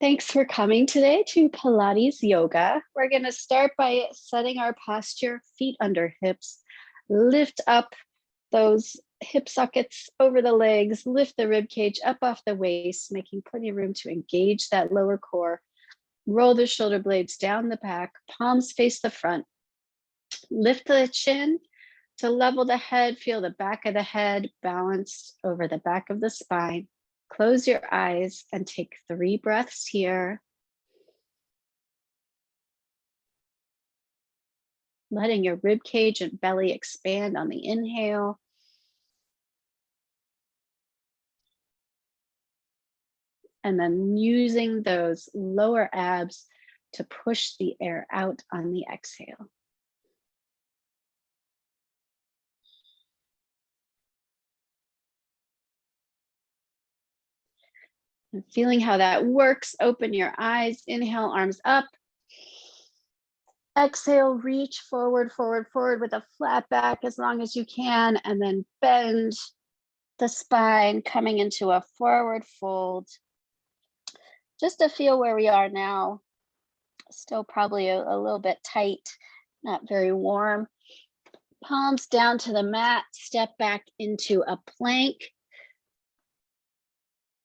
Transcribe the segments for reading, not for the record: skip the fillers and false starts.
Thanks for coming today to Pilates Yoga. We're going to start by setting our posture, feet under hips. Lift up those hip sockets over the legs, lift the rib cage up off the waist, making plenty of room to engage that lower core. Roll the shoulder blades down the back, palms face the front. Lift the chin to level the head, feel the back of the head balanced over the back of the spine. Close your eyes and take 3 breaths here. Letting your rib cage and belly expand on the inhale. And then using those lower abs to push the air out on the exhale. And feeling how that works, open your eyes, inhale, arms up. Exhale, reach forward, forward, forward with a flat back as long as you can, and then bend the spine, coming into a forward fold. Just to feel where we are now. Still probably a little bit tight, not very warm. Palms down to the mat, step back into a plank.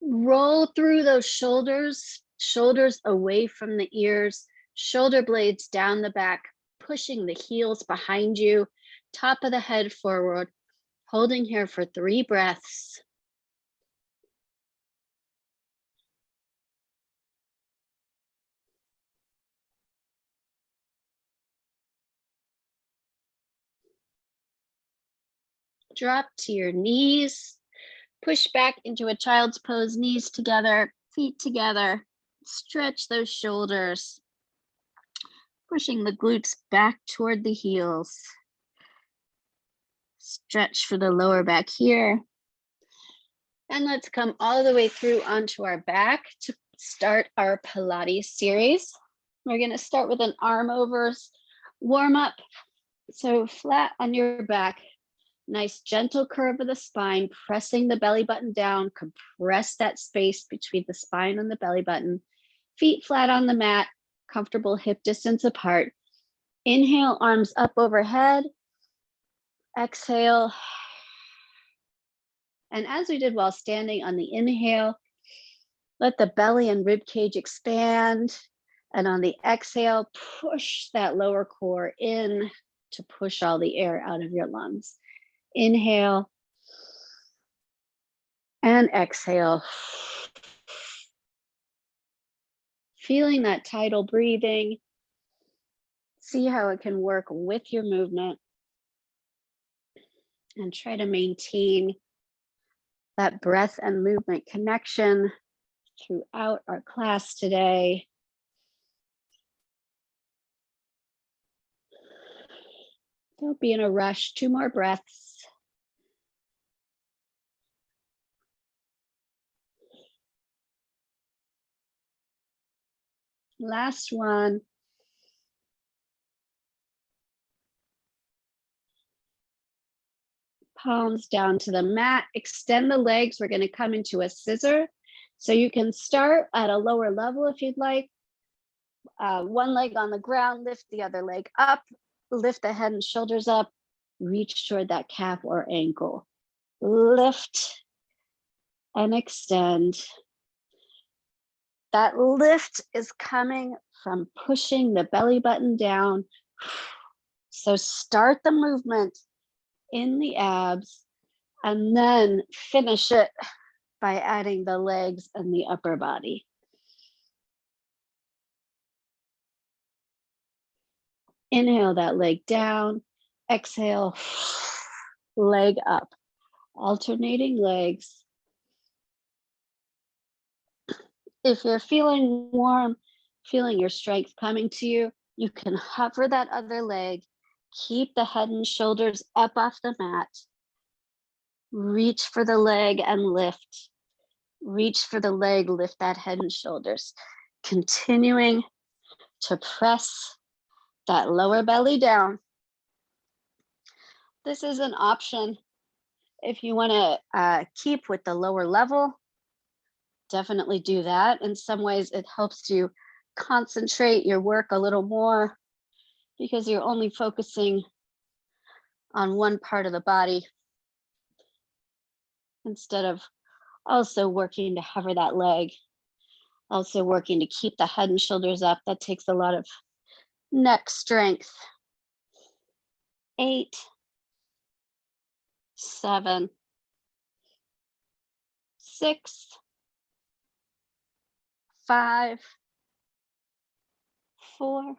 Roll through those shoulders, shoulders away from the ears, shoulder blades down the back, pushing the heels behind you, top of the head forward, holding here for 3 breaths. Drop to your knees. Push back into a child's pose, knees together, feet together. Stretch those shoulders. Pushing the glutes back toward the heels. Stretch for the lower back here. And let's come all the way through onto our back to start our Pilates series. We're going to start with an arm overs warm up. So flat on your back. Nice gentle curve of the spine, pressing the belly button down, compress that space between the spine and the belly button. Feet flat on the mat, comfortable hip distance apart. Inhale, arms up overhead. Exhale. And as we did while standing on the inhale, let the belly and rib cage expand. And on the exhale, push that lower core in to push all the air out of your lungs. Inhale and exhale. Feeling that tidal breathing. See how it can work with your movement. And try to maintain that breath and movement connection throughout our class today. Don't be in a rush. 2 more breaths. Last one. Palms down to the mat. Extend the legs. We're going to come into a scissor. So you can start at a lower level if you'd like. One leg on the ground, lift the other leg up, lift the head and shoulders up, reach toward that calf or ankle. Lift and extend. That lift is coming from pushing the belly button down. So start the movement in the abs and then finish it by adding the legs and the upper body. Inhale that leg down, exhale, leg up, alternating legs. If you're feeling warm, feeling your strength coming to you, you can hover that other leg, keep the head and shoulders up off the mat, reach for the leg and lift. Reach for the leg, lift that head and shoulders. Continuing to press that lower belly down. This is an option if you want to keep with the lower level. definitely do that. In some ways, it helps you concentrate your work a little more because you're only focusing on one part of the body instead of also working to hover that leg, also working to keep the head and shoulders up. That takes a lot of neck strength. 8, 7, 6, 5, 4,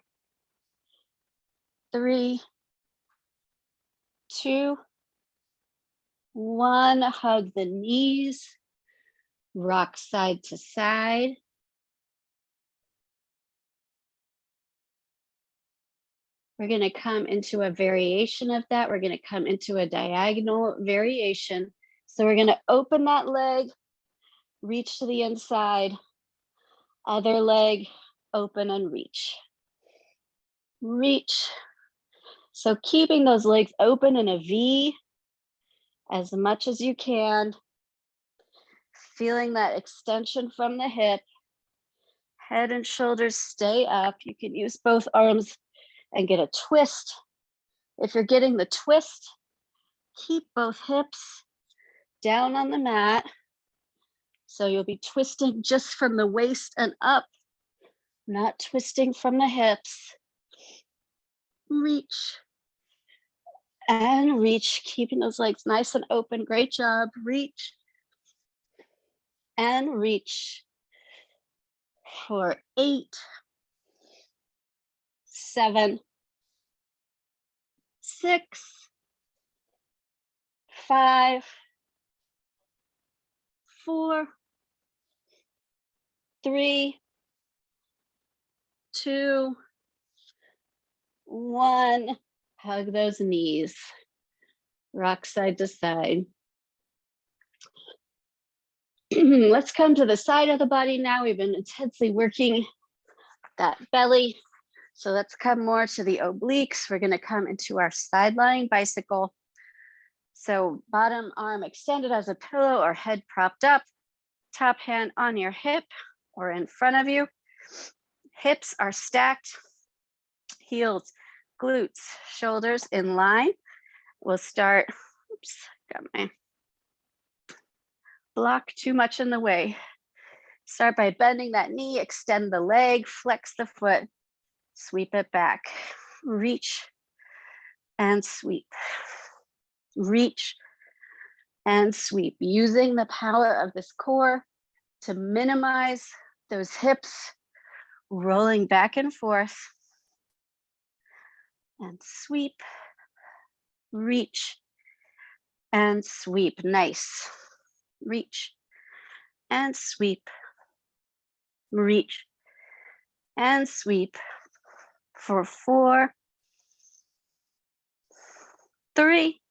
3, 2, 1. Hug the knees, rock side to side. We're going to come into a variation of that. We're going to come into a diagonal variation. So we're going to open that leg, reach to the inside, other leg, open and reach. Reach. So keeping those legs open in a V as much as you can, feeling that extension from the hip, head and shoulders stay up. You can use both arms and get a twist. If you're getting the twist, keep both hips down on the mat. So you'll be twisting just from the waist and up, not twisting from the hips. Reach and reach, keeping those legs nice and open. Great job. Reach and reach for 8, 7, 6, 5, 4, 3, 2, 1. Hug those knees. Rock side to side. Let's come to the side of the body now. We've been intensely working that belly. So let's come more to the obliques. We're going to come into our sideline bicycle. So bottom arm extended as a pillow or head propped up, top hand on your hip or in front of you. Hips are stacked, heels, glutes, shoulders in line. We'll start, oops, got my block too much in the way. Start by bending that knee, extend the leg, flex the foot, sweep it back. Reach and sweep. Reach and sweep, using the power of this core to minimize those hips rolling back and forth. And sweep, reach, and sweep. Nice. Reach and sweep, reach and sweep for 4, 3,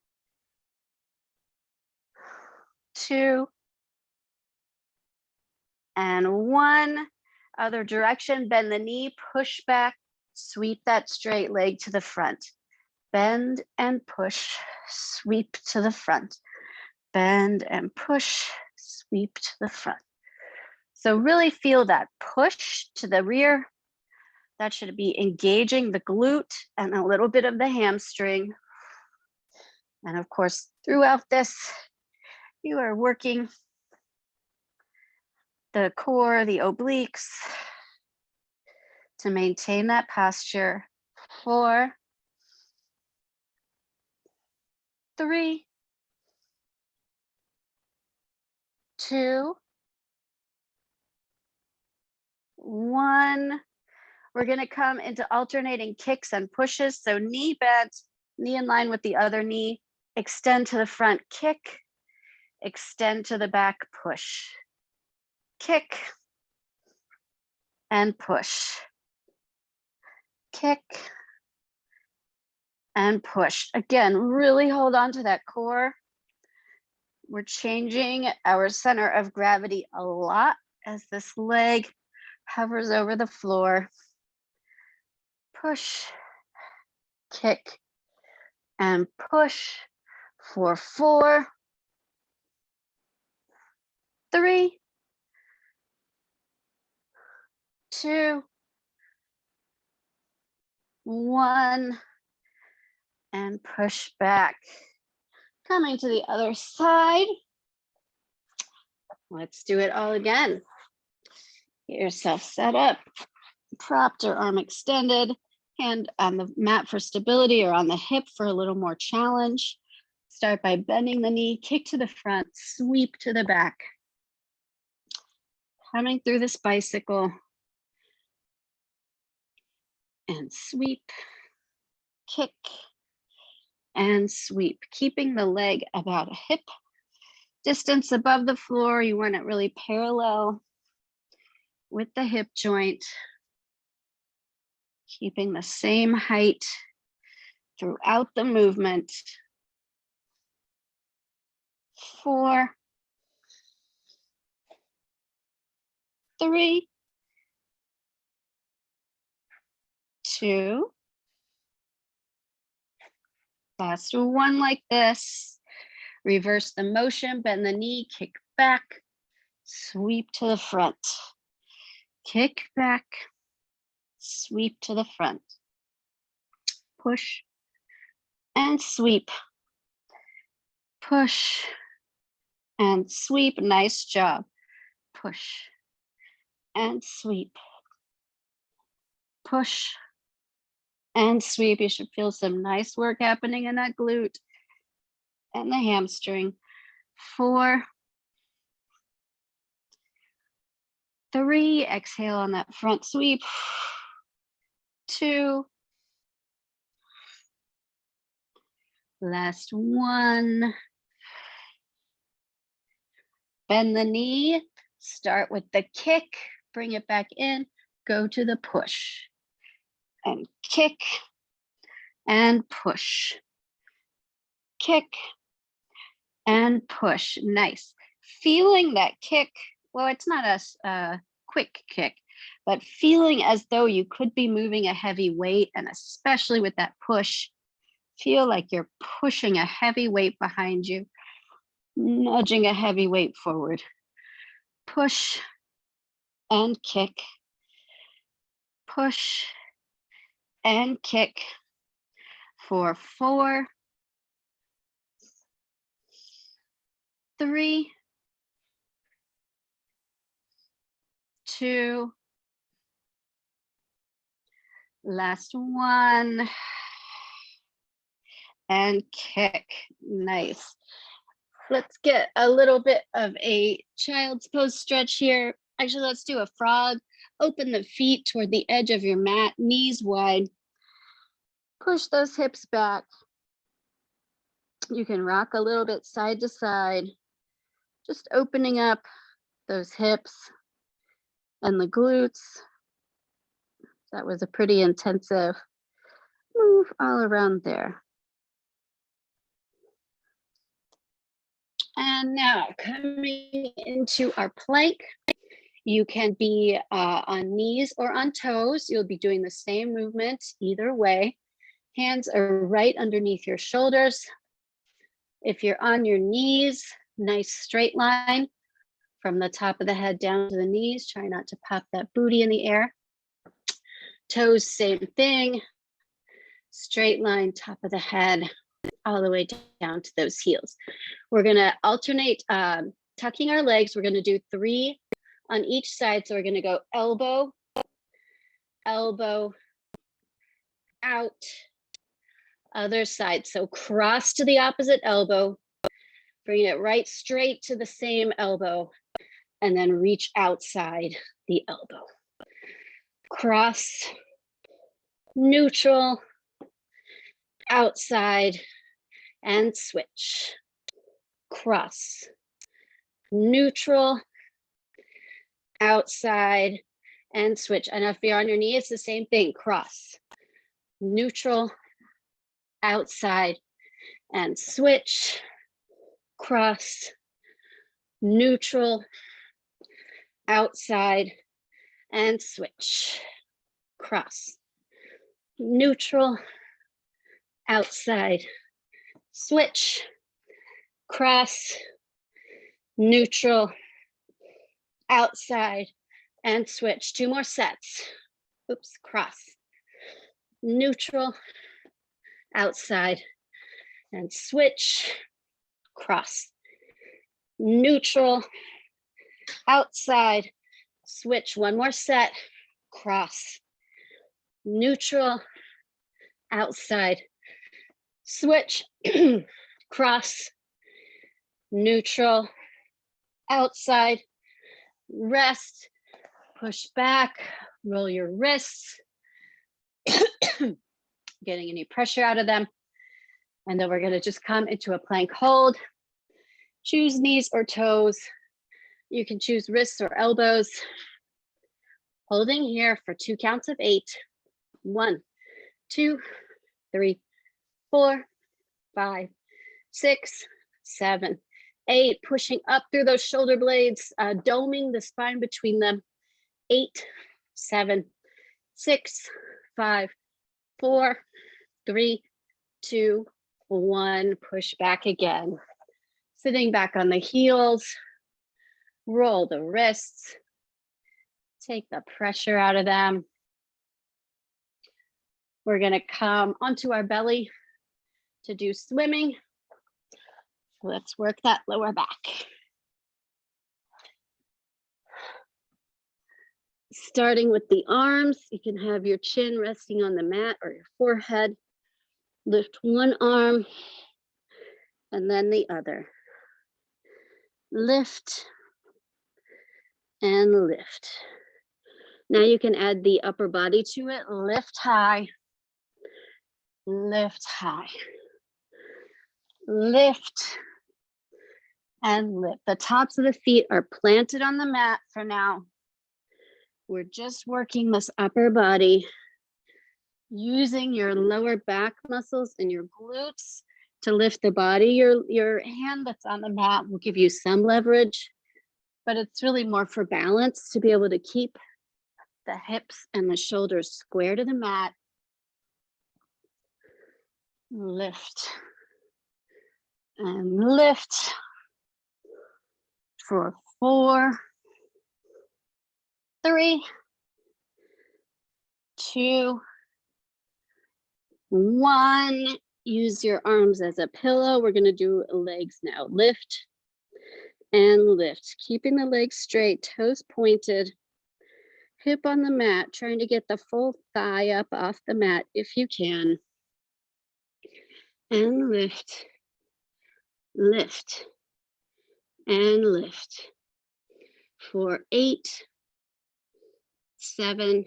2, and 1. Other direction, bend the knee, push back, sweep that straight leg to the front. Bend and push, sweep to the front. Bend and push, sweep to the front. So really feel that push to the rear. That should be engaging the glute and a little bit of the hamstring. And of course, throughout this, you are working the core, the obliques, to maintain that posture. 4, 3, 2, 1. We're going to come into alternating kicks and pushes. So knee bent, knee in line with the other knee, extend to the front, kick, extend to the back, push, kick, and push, kick, and push. Again, really hold on to that core. We're changing our center of gravity a lot as this leg hovers over the floor. Push, kick, and push for 4, 3, 2, 1, and push back. Coming to the other side. Let's do it all again. Get yourself set up, propped or arm extended, hand on the mat for stability or on the hip for a little more challenge. Start by bending the knee, kick to the front, sweep to the back. Coming through this bicycle and sweep, kick, and sweep, keeping the leg about a hip distance above the floor. You want it really parallel with the hip joint, keeping the same height throughout the movement. 4, 3, 2, last one like this. Reverse the motion, bend the knee, kick back, sweep to the front. Kick back, sweep to the front. Push and sweep. Push and sweep. Nice job. Push and sweep. Push and sweep. You should feel some nice work happening in that glute and the hamstring. 4, 3, exhale on that front sweep. 2, last 1. Bend the knee, start with the kick, bring it back in, go to the push. And kick and push. Kick and push. Nice. Feeling that kick, well, it's not a quick kick, but feeling as though you could be moving a heavy weight, and especially with that push, feel like you're pushing a heavy weight behind you, nudging a heavy weight forward. Push and kick. Push and kick for 4, 3, 2, last 1, and kick. Nice. Let's get a little bit of a child's pose stretch here. Actually, let's do a frog. Open the feet toward the edge of your mat, knees wide. Push those hips back. You can rock a little bit side to side, just opening up those hips and the glutes. That was a pretty intensive move all around there. And now coming into our plank, you can be on knees or on toes. You'll be doing the same movement either way. Hands are right underneath your shoulders. If you're on your knees, nice straight line from the top of the head down to the knees. Try not to pop that booty in the air. Toes, same thing. Straight line, top of the head, all the way down to those heels. We're gonna alternate tucking our legs. We're gonna do 3 on each side. So we're gonna go elbow, elbow, out, other side. So cross to the opposite elbow, bring it right straight to the same elbow, and then reach outside the elbow. Cross, neutral, outside, and switch. Cross, neutral, outside, and switch. And if you're on your knee, it's the same thing. Cross, neutral, outside, and switch. Cross, neutral, outside, and switch. Cross, neutral, outside, switch. Cross, neutral, outside, and switch. 2 more sets. Oops, cross. Neutral, outside, and switch, cross. Neutral, outside, switch. 1 more set, cross. Neutral, outside, switch, cross. Neutral, outside, rest, push back, roll your wrists, getting any pressure out of them. And then we're going to just come into a plank hold. Choose knees or toes. You can choose wrists or elbows. Holding here for 2 counts of 8. 1, 2, 3, 4, 5, 6, 7, 8. Pushing up through those shoulder blades, doming the spine between them. 8, 7, 6, 5, 4, 3, 2, 1. Push back again. Sitting back on the heels. Roll the wrists. Take the pressure out of them. We're going to come onto our belly to do swimming. Let's work that lower back. Starting with the arms, you can have your chin resting on the mat or your forehead. Lift one arm and then the other. Lift and lift. Now you can add the upper body to it. Lift high, lift high, lift and lift. The tops of the feet are planted on the mat for now. We're just working this upper body, using your lower back muscles and your glutes to lift the body. Your hand that's on the mat will give you some leverage, but it's really more for balance to be able to keep the hips and the shoulders square to the mat. Lift and lift for 4, 3, 2, 1. Use your arms as a pillow. We're going to do legs now. Lift and lift, keeping the legs straight, toes pointed, hip on the mat, trying to get the full thigh up off the mat if you can. And lift, lift, and lift for 8, 7,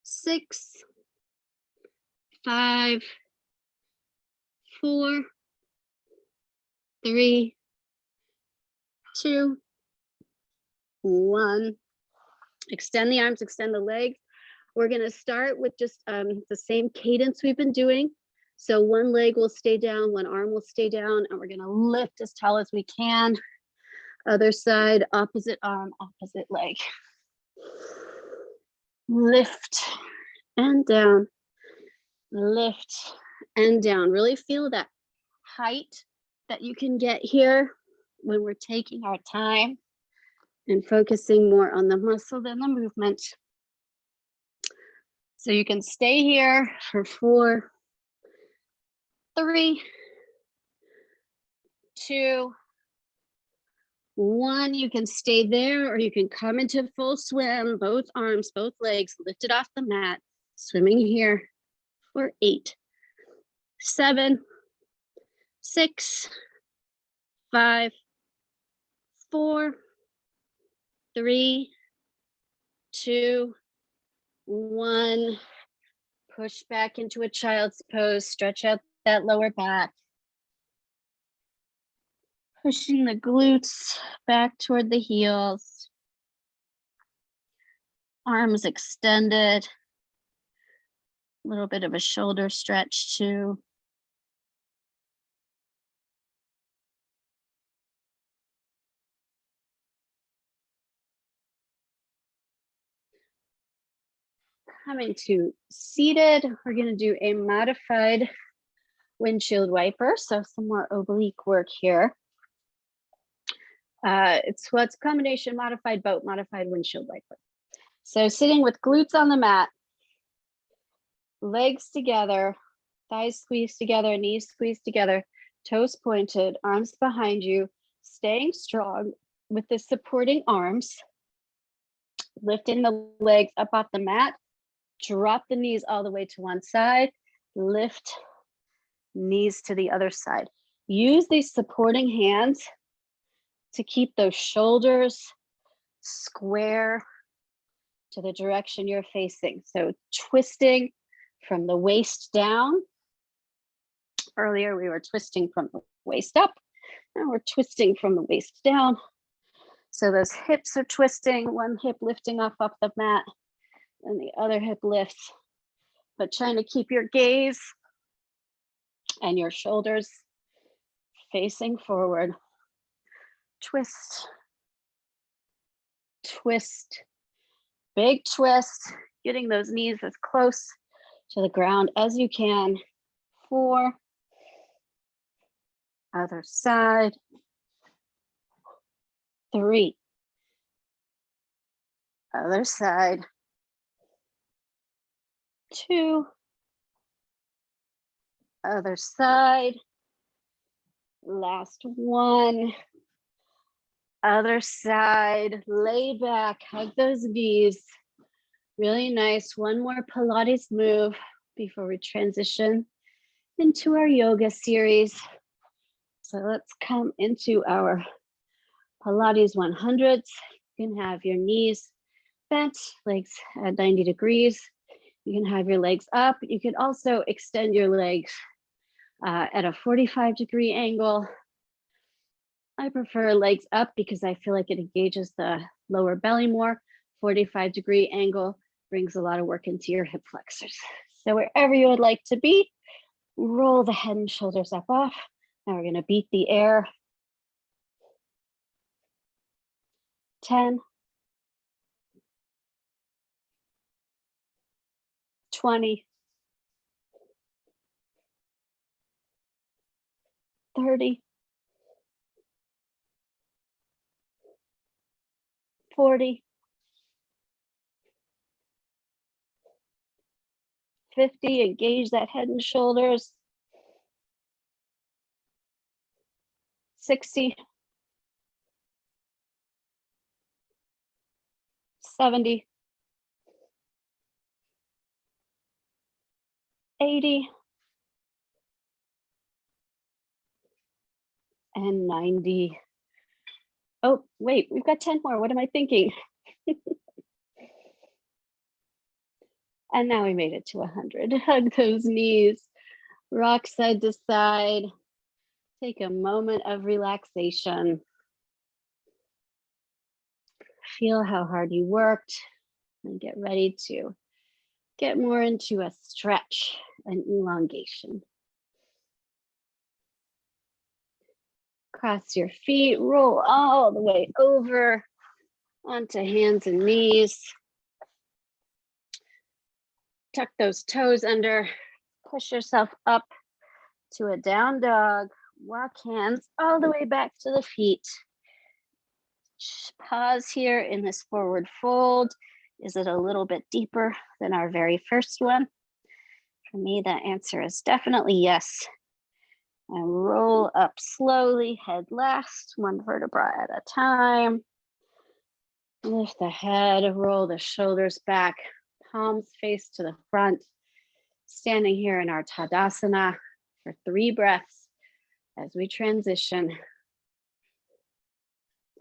6, 5, 4, 3, 2, 1. Extend the arms, extend the legs. We're going to start with just the same cadence we've been doing. So one leg will stay down, one arm will stay down, and we're going to lift as tall as we can. Other side, opposite arm, opposite leg. Lift and down, lift and down. Really feel that height that you can get here when we're taking our time and focusing more on the muscle than the movement. So you can stay here for 4, 3, 2, 1. You can stay there or you can come into full swim, both arms, both legs lifted off the mat, swimming here for 8, 7, 6, 5, 4, 3, 2, 1. Push back into a child's pose, stretch out that lower back. Pushing the glutes back toward the heels. Arms extended. A little bit of a shoulder stretch too. Coming to seated, we're going to do a modified windshield wiper. So some more oblique work here. It's what's combination modified boat, modified windshield wiper. So sitting with glutes on the mat, legs together, thighs squeezed together, knees squeezed together, toes pointed, arms behind you, staying strong with the supporting arms, lifting the legs up off the mat, drop the knees all the way to one side, lift knees to the other side. Use these supporting hands to keep those shoulders square to the direction you're facing. So twisting from the waist down. Earlier we were twisting from the waist up. Now we're twisting from the waist down. So those hips are twisting, one hip lifting off the mat and the other hip lifts, but trying to keep your gaze and your shoulders facing forward. Twist, twist, big twist, getting those knees as close to the ground as you can. 4, other side. 3, other side. 2, other side. Last one, other side. Lay back, hug those knees. Really nice. One more Pilates move before we transition into our yoga series. So let's come into our Pilates 100s. You can have your knees bent, legs at 90 degrees. You can have your legs up. You can also extend your legs at a 45-degree angle. I prefer legs up because I feel like it engages the lower belly more. 45-degree angle brings a lot of work into your hip flexors. So wherever you would like to be, roll the head and shoulders up off. Now we're gonna beat the air. 10, 20, 30, 40, 50, engage that head and shoulders. 60, 70, 80, and 90. Oh, wait, we've got 10 more. What am I thinking? And now we made it to 100. Hug those knees, rock side to side. Take a moment of relaxation. Feel how hard you worked and get ready to get more into a stretch and elongation. Cross your feet, roll all the way over onto hands and knees. Tuck those toes under, push yourself up to a down dog. Walk hands all the way back to the feet. Pause here in this forward fold. Is it a little bit deeper than our very first one? For me, that answer is definitely yes. And roll up slowly, head last, one vertebra at a time. Lift the head, roll the shoulders back, palms face to the front. Standing here in our Tadasana for 3 breaths as we transition.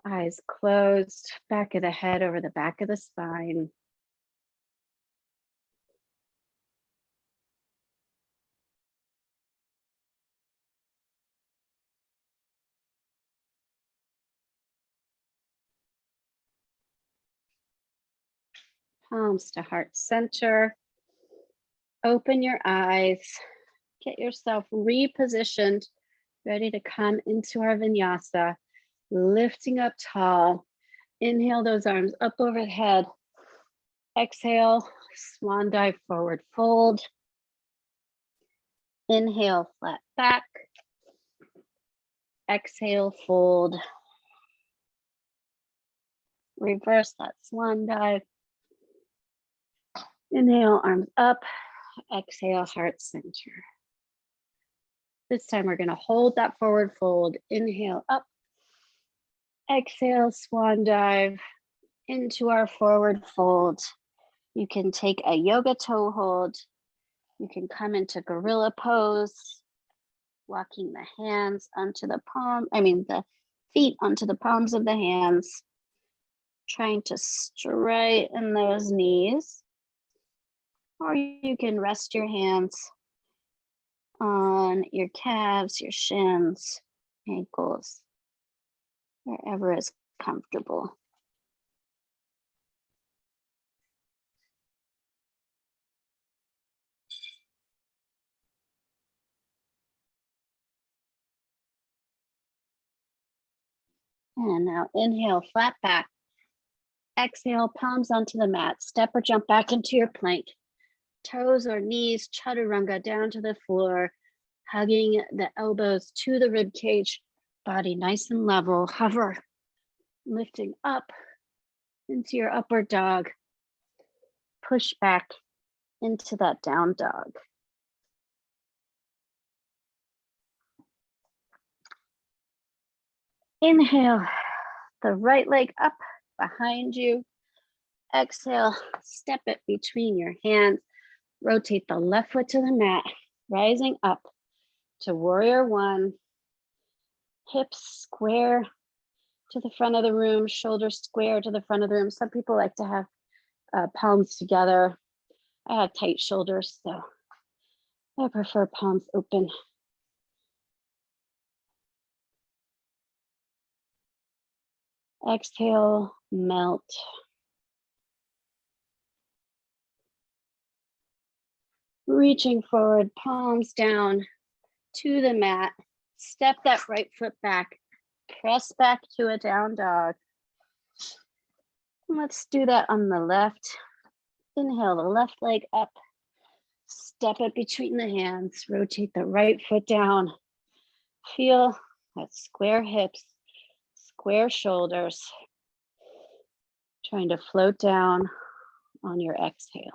Eyes closed, back of the head over the back of the spine. Palms to heart center. Open your eyes. Get yourself repositioned, ready to come into our vinyasa. Lifting up tall. Inhale those arms up overhead. Exhale, swan dive, forward fold. Inhale, flat back. Exhale, fold. Reverse that swan dive. Inhale, arms up. Exhale, heart center. This time we're going to hold that forward fold. Inhale, up. Exhale, swan dive into our forward fold. You can take a yoga toe hold. You can come into gorilla pose, walking the hands onto the the feet onto the palms of the hands, trying to straighten those knees. Or you can rest your hands on your calves, your shins, ankles, wherever is comfortable. And now inhale, flat back. Exhale, palms onto the mat. Step or jump back into your plank. Toes or knees, chaturanga down to the floor, hugging the elbows to the rib cage, body nice and level. Hover, lifting up into your upward dog. Push back into that down dog. Inhale, the right leg up behind you. Exhale, step it between your hands. Rotate the left foot to the mat, rising up to warrior one. Hips square to the front of the room, shoulders square to the front of the room. Some people like to have palms together. I have tight shoulders, so I prefer palms open. Exhale, melt. Reaching forward, palms down to the mat. Step that right foot back. Press back to a down dog. Let's do that on the left. Inhale, the left leg up. Step it between the hands. Rotate the right foot down. Feel that square hips, square shoulders. Trying to float down on your exhale.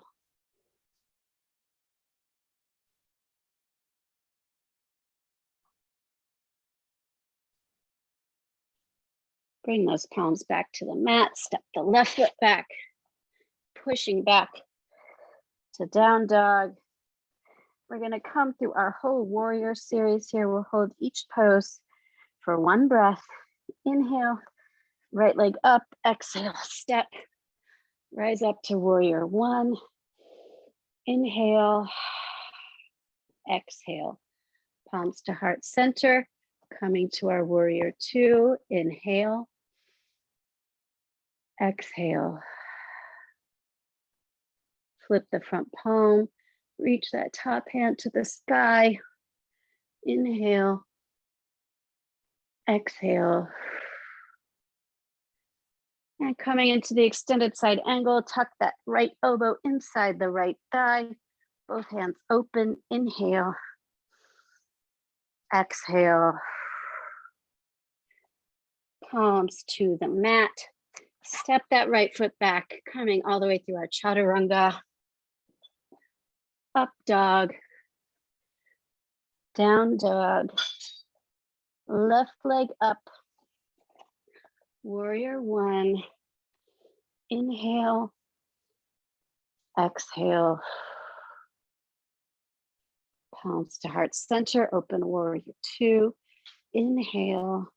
Bring those palms back to the mat. Step the left foot back. Pushing back to down dog. We're going to come through our whole warrior series here. We'll hold each pose for one breath. Inhale, right leg up. Exhale, step. Rise up to warrior one. Inhale, exhale. Palms to heart center. Coming to our warrior two. Inhale, exhale. Flip the front palm. Reach that top hand to the sky. Inhale, exhale. And coming into the extended side angle, tuck that right elbow inside the right thigh. Both hands open. Inhale, exhale. Palms to the mat. Step that right foot back, coming all the way through our chaturanga. Up dog, down dog, left leg up, warrior one. Inhale, exhale. Palms to heart center, open warrior two. Inhale,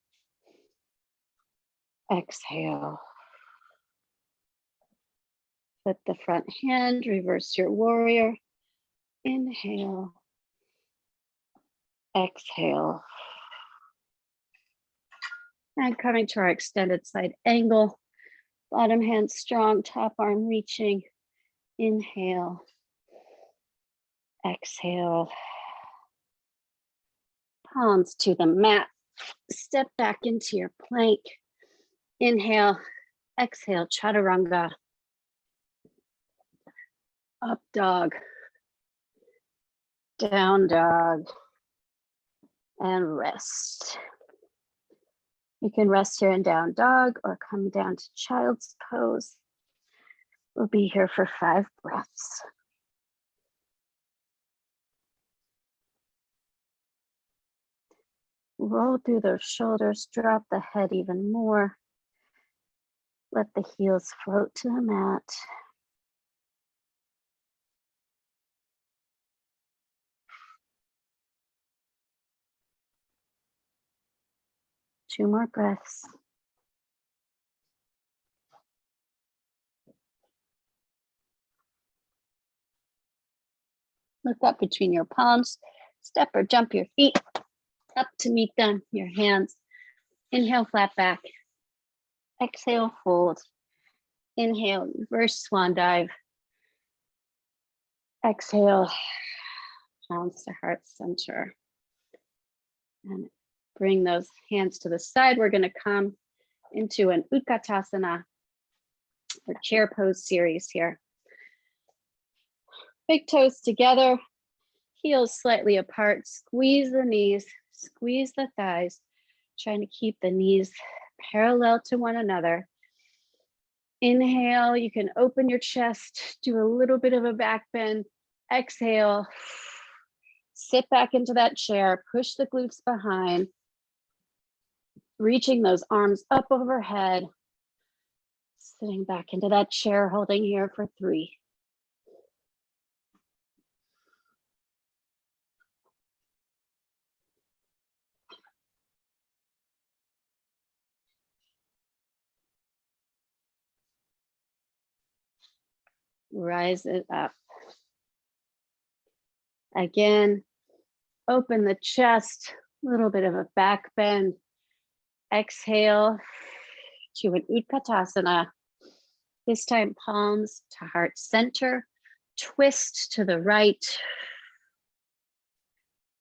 exhale. Flip the front hand, reverse your warrior. Inhale, exhale. And coming to our extended side angle. Bottom hand strong, top arm reaching. Inhale, exhale. Palms to the mat. Step back into your plank. Inhale, exhale, chaturanga. Up dog, down dog, and rest. You can rest here in down dog or come down to child's pose. We'll be here for 5 breaths. Roll through those shoulders, drop the head even more. Let the heels float to the mat. Two more breaths. Look up between your palms. Step or jump your feet up to meet them, your hands. Inhale, flat back. Exhale, fold. Inhale, reverse swan dive. Exhale, palms to heart center. And bring those hands to the side. We're going to come into an Utkatasana or chair pose series here. Big toes together, heels slightly apart. Squeeze the knees, squeeze the thighs, trying to keep the knees parallel to one another. Inhale, you can open your chest, do a little bit of a back bend. Exhale, sit back into that chair, push the glutes behind, reaching those arms up overhead, sitting back into that chair, holding here for 3. Rise it up. Again, open the chest, a little bit of a back bend. Exhale to an Utkatasana. This time, palms to heart center. Twist to the right.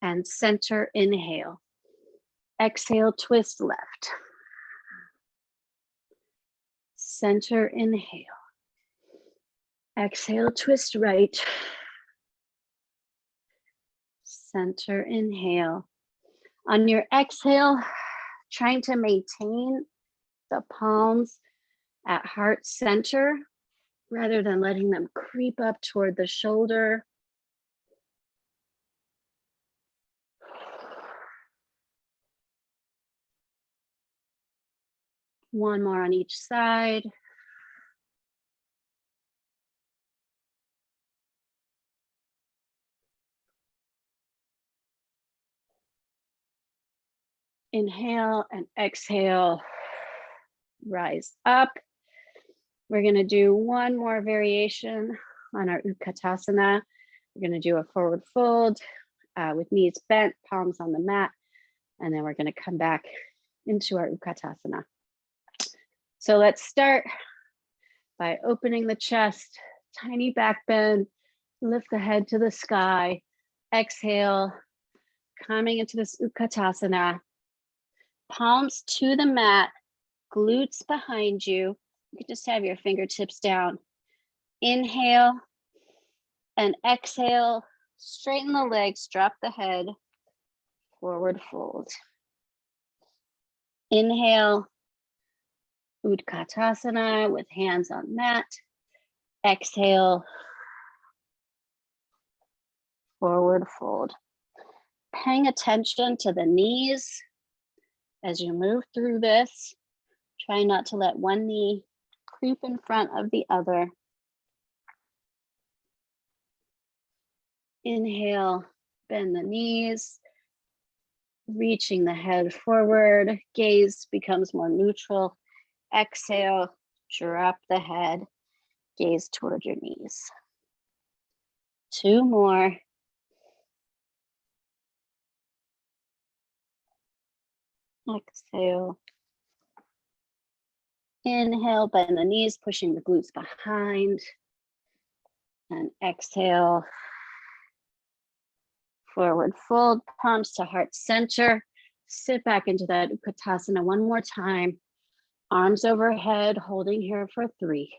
And center, inhale. Exhale, twist left. Center, inhale. Exhale, twist right. Center, inhale. On your exhale, trying to maintain the palms at heart center rather than letting them creep up toward the shoulder. One more on each side. Inhale and exhale, rise up. We're gonna do one more variation on our Utkatasana. We're gonna do a forward fold with knees bent, palms on the mat, and then we're gonna come back into our Utkatasana. So let's start by opening the chest, tiny back bend, lift the head to the sky, exhale, coming into this Utkatasana. Palms to the mat, glutes behind you. You can just have your fingertips down. Inhale and exhale, straighten the legs, drop the head, forward fold. Inhale, Utkatasana with hands on mat. Exhale, forward fold. Paying attention to the knees as you move through this. Try not to let one knee creep in front of the other. Inhale, bend the knees, reaching the head forward, gaze becomes more neutral. Exhale, drop the head, gaze toward your knees. 2 more. Exhale. Inhale, bend the knees, pushing the glutes behind. And exhale. Forward fold, palms to heart center. Sit back into that Utkatasana one more time. Arms overhead, holding here for 3.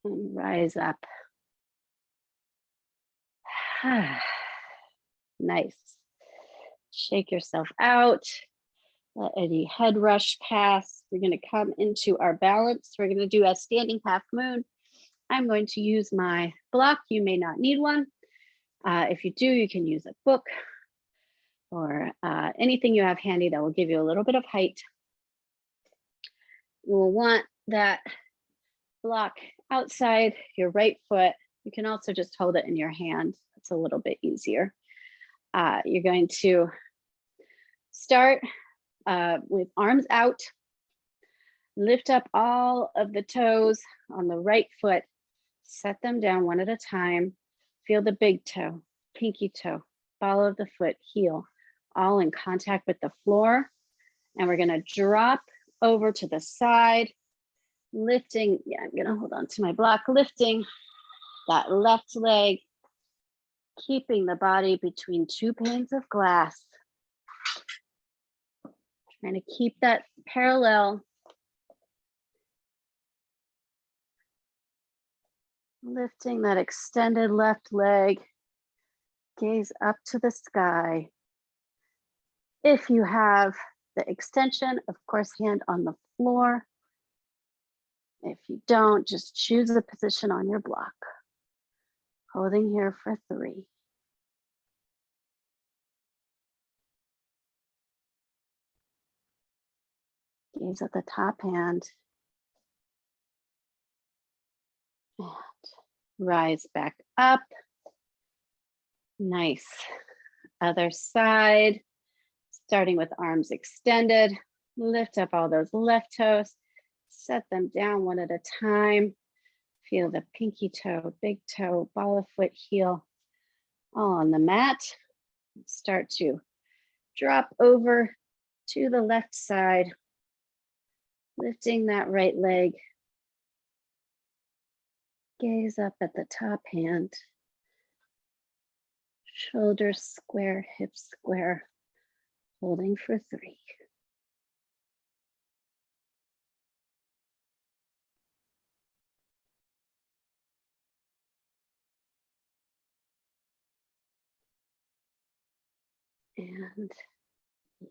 And rise up. Nice. Shake yourself out. Let any head rush pass. We're going to come into our balance. We're going to do a standing half moon. I'm going to use my block. You may not need one. If you do, you can use a book or anything you have handy that will give you a little bit of height. You will want that block outside your right foot. You can also just hold it in your hand. It's a little bit easier. You're going to start with arms out. Lift up all of the toes on the right foot. Set them down one at a time. Feel the big toe, pinky toe, ball of the foot, heel, all in contact with the floor. And we're going to drop over to the side, lifting. Yeah, I'm going to hold on to my block, lifting that left leg, keeping the body between two panes of glass. Trying to keep that parallel. Lifting that extended left leg, gaze up to the sky. If you have the extension, of course, hand on the floor. If you don't, just choose a position on your block. Holding here for 3. Gaze at the top hand. And rise back up. Nice. Other side. Starting with arms extended. Lift up all those left toes. Set them down one at a time. Feel the pinky toe, big toe, ball of foot, heel, all on the mat. Start to drop over to the left side. Lifting that right leg. Gaze up at the top hand. Shoulders square, hips square. Holding for 3. And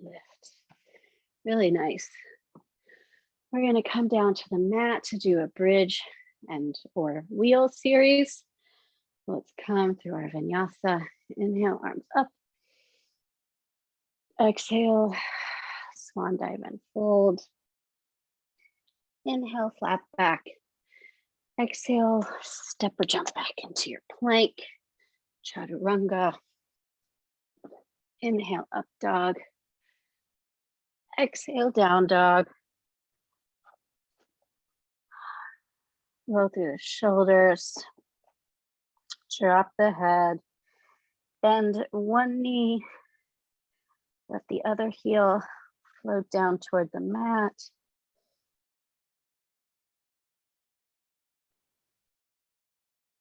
lift. Really nice. We're going to come down to the mat to do a bridge and or wheel series. Let's come through our Vinyasa. Inhale, arms up. Exhale, swan dive and fold. Inhale, flat back. Exhale, step or jump back into your plank. Chaturanga. Inhale, up dog. Exhale, down dog. Roll through the shoulders. Drop the head. Bend one knee. Let the other heel float down toward the mat.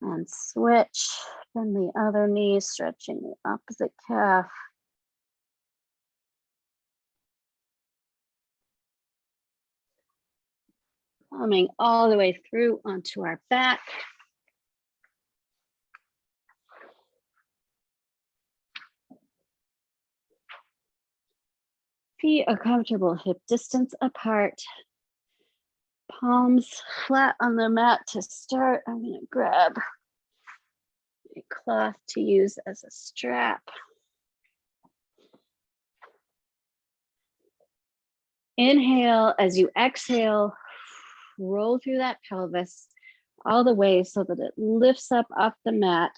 And switch. Bend the other knee, stretching the opposite calf. Coming all the way through onto our back. Feet are comfortable hip distance apart. Palms flat on the mat to start. I'm going to grab a cloth to use as a strap. Inhale, as you exhale, roll through that pelvis all the way so that it lifts up off the mat,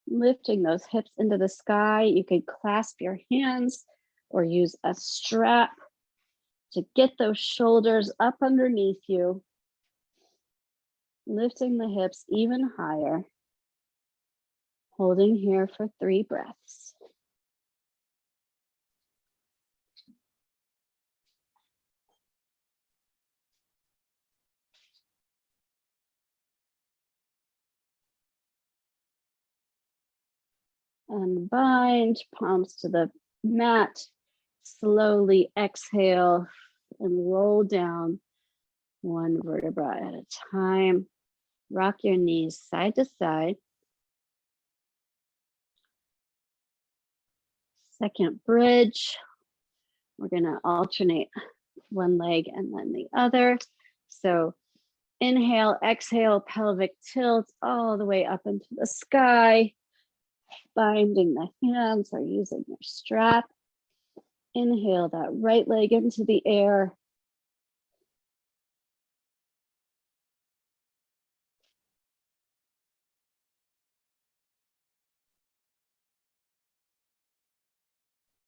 lifting those hips into the sky. You could clasp your hands or use a strap to get those shoulders up underneath you, lifting the hips even higher, holding here for 3 breaths. Unbind, palms to the mat. Slowly exhale and roll down one vertebra at a time. Rock your knees side to side. Second bridge. We're going to alternate one leg and then the other. So inhale, exhale, pelvic tilt all the way up into the sky, binding the hands or using your strap. Inhale that right leg into the air.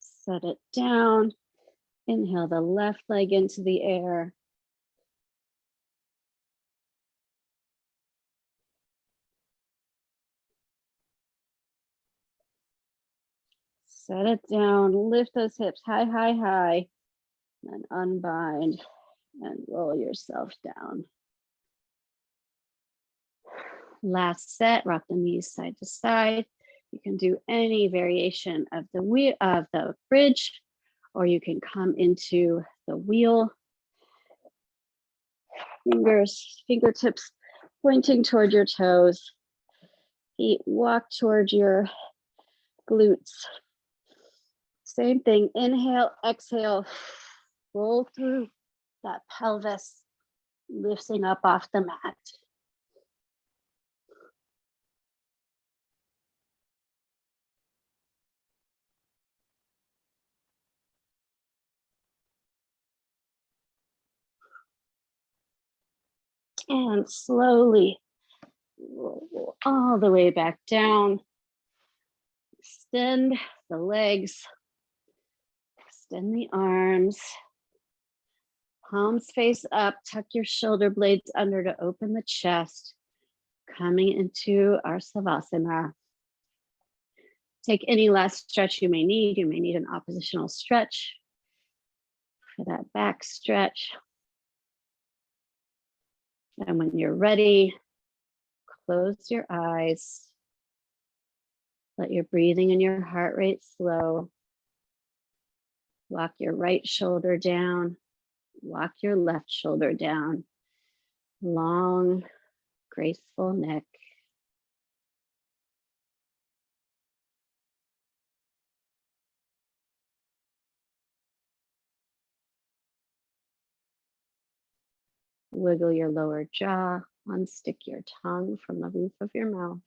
Set it down. Inhale the left leg into the air. Set it down, lift those hips high, high, high, and unbind and roll yourself down. Last set, rock the knees side to side. You can do any variation of the bridge, or you can come into the wheel. Fingertips pointing toward your toes. Feet walk toward your glutes. Same thing, inhale, exhale, roll through that pelvis, lifting up off the mat. And slowly roll all the way back down. Extend the legs, extend the arms. Palms face up, tuck your shoulder blades under to open the chest. Coming into our Savasana. Take any last stretch you may need. You may need an oppositional stretch for that back stretch. And when you're ready, close your eyes. Let your breathing and your heart rate slow. Walk your right shoulder down. Walk your left shoulder down. Long, graceful neck. Wiggle your lower jaw. Unstick your tongue from the roof of your mouth.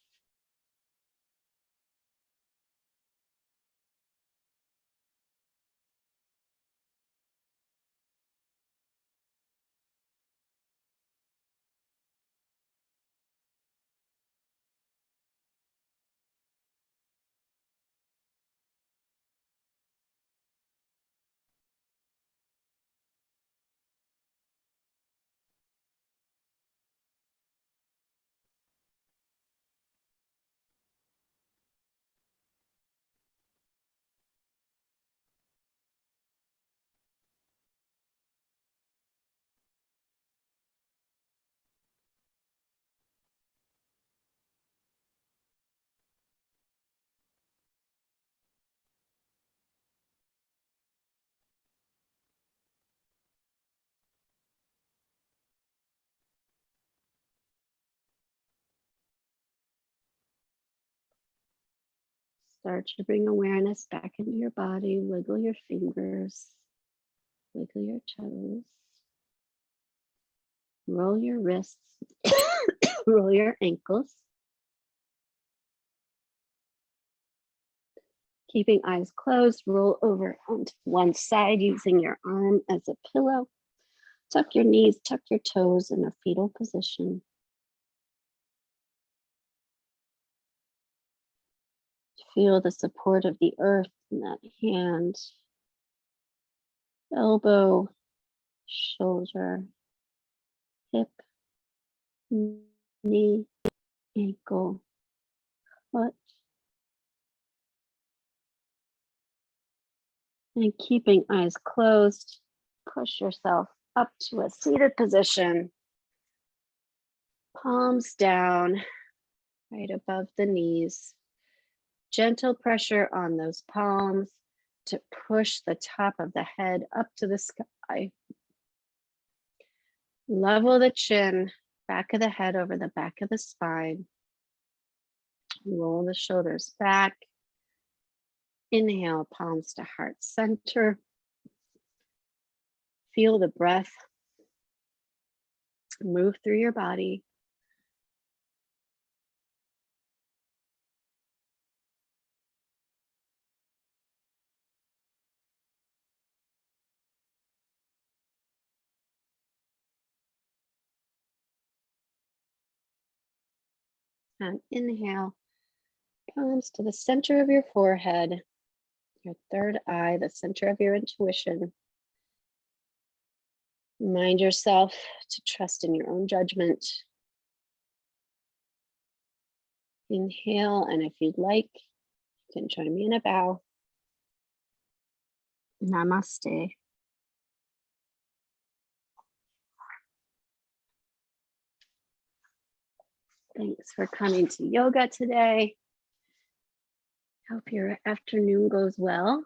Start to bring awareness back into your body. Wiggle your fingers. Wiggle your toes. Roll your wrists. Roll your ankles. Keeping eyes closed, roll over onto one side using your arm as a pillow. Tuck your knees, tuck your toes in a fetal position. Feel the support of the earth in that hand, elbow, shoulder, hip, knee, ankle, foot. And keeping eyes closed, push yourself up to a seated position. Palms down, right above the knees. Gentle pressure on those palms to push the top of the head up to the sky. Level the chin, Back of the head over the back of the spine. Roll the shoulders back. Inhale, palms to heart center. Feel the breath move through your body. And inhale, palms to the center of your forehead, your third eye, the center of your intuition. Remind yourself to trust in your own judgment. Inhale, and if you'd like, you can join me in a bow. Namaste. Thanks for coming to yoga today. Hope your afternoon goes well.